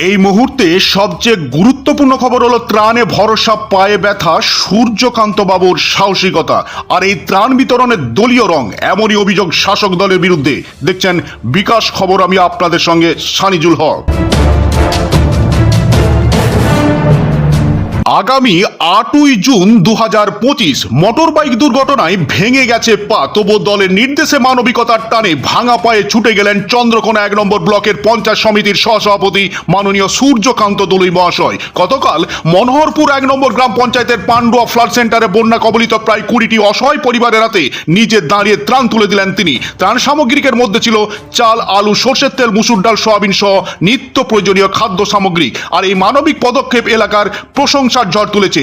এই মুহূর্তে সবচেয়ে গুরুত্বপূর্ণ খবর হলো ত্রাণে ভরসা, পায়ে ব্যথা সূর্যকান্ত বাবুর সাহসিকতা আর এই ত্রাণ বিতরণের দলীয় রং, এমনই অভিযোগ শাসক দলের বিরুদ্ধে। দেখছেন বিকাশ খবর, আমি আপনাদের সঙ্গে সানিজুল হক। আগামী 8ই জুন 2025 মোটর বাইক দুর্ঘটনায় ভেঙে গেছে পা, তবু দলের নির্দেশে মানবিকতার টানে ভাঙা পায়ে ছুটে গেলেন চন্দ্রকোনা 1 নম্বর ব্লকের পঞ্চায়েত সমিতির সহসভাপতি মাননীয় সূর্যকান্ত দলুই মহাশয়। গতকাল মনোহরপুর 1 নম্বর গ্রাম পঞ্চায়েতের পান্ডুয়া ফ্লাড সেন্টারে বন্যা কবলিত প্রায় 20টি অসহায় পরিবারের হাতে নিজে দাঁড়িয়ে ত্রাণ তুলে দিলেন তিনি। ত্রাণ সামগ্রিকের মধ্যে ছিল চাল, আলু, সর্ষের তেল, মুসুর ডাল, সয়াবিন সহ নিত্য প্রয়োজনীয় খাদ্য সামগ্রী। আর এই মানবিক পদক্ষেপ এলাকার প্রশংসা ঝড় তুলেছে।